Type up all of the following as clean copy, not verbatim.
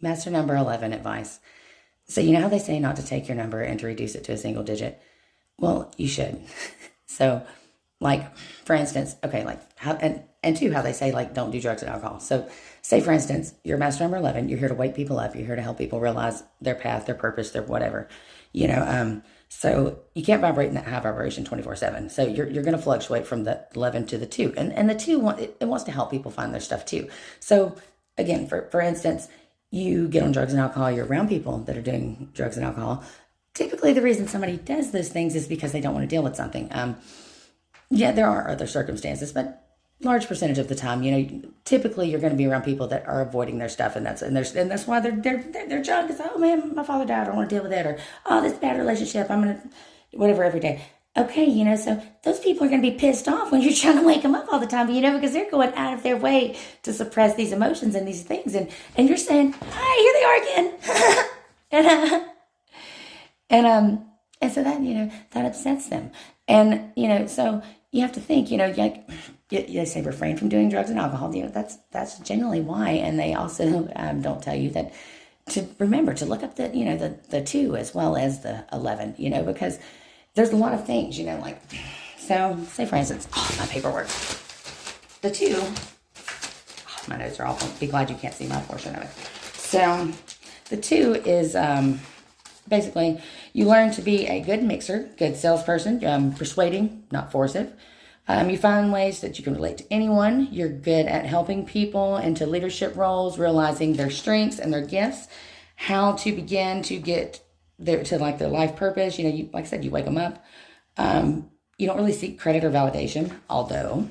master number 11 advice. So you know how they say not to take your number and to reduce it to a single digit? Well, you should. So, like, for instance, okay, like, how, and two, how they say, like, don't do drugs and alcohol. So, say, for instance, you're master number 11, you're here to wake people up, you're here to help people realize their path, their purpose, their whatever, so you can't vibrate in that high vibration 24/7. So you're going to fluctuate from the 11 to the 2. And the 2, it wants to help people find their stuff too. So, again, for instance, you get on drugs and alcohol, you're around people that are doing drugs and alcohol. Typically, the reason somebody does those things is because they don't want to deal with something. Yeah, there are other circumstances, but large percentage of the time, typically you're going to be around people that are avoiding their stuff, and that's why they're junk. It's, oh man, my father died, I don't want to deal with that, or oh, this bad relationship, I'm gonna whatever every day. Okay, so those people are going to be pissed off when you're trying to wake them up all the time, because they're going out of their way to suppress these emotions and these things, and you're saying, hi, here they are again, and so that that upsets them, and so you have to think, like they say refrain from doing drugs and alcohol. That's generally why, and they also don't tell you that to remember to look up the 2 as well as the 11, because there's a lot of things, like, so say for instance, my paperwork, the 2, my notes are awful. Be glad you can't see my portion of it. So the 2 is basically you learn to be a good mixer, good salesperson, persuading, not forcive. You find ways that you can relate to anyone. You're good at helping people into leadership roles, realizing their strengths and their gifts, how to begin to get their life purpose. Like I said, you wake them up. You don't really seek credit or validation, although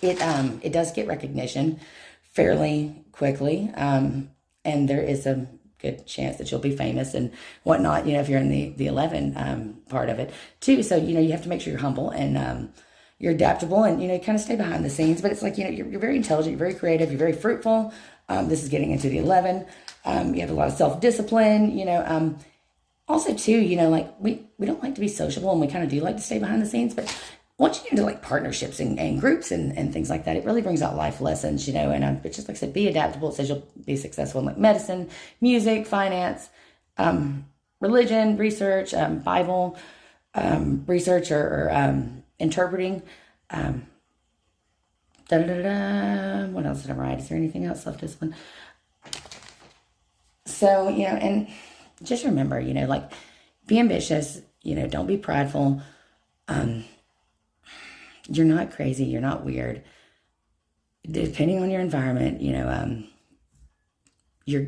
it does get recognition fairly quickly. And there is a good chance that you'll be famous and whatnot, if you're in the 11 part of it too. So, you have to make sure you're humble and you're adaptable and, kind of stay behind the scenes. But it's like, you're very intelligent, you're very creative, you're very fruitful. This is getting into the 11. You have a lot of self-discipline, also too, like we don't like to be sociable, and we kind of do like to stay behind the scenes. But once you get into like partnerships and groups and things like that, it really brings out life lessons, and but just like I said, be adaptable. It says you'll be successful in like medicine, music, finance, religion, research, Bible, research or interpreting. What else did I write? Is there anything else? Self-discipline. So, and just remember, like be ambitious, don't be prideful. You're not crazy. You're not weird. Depending on your environment,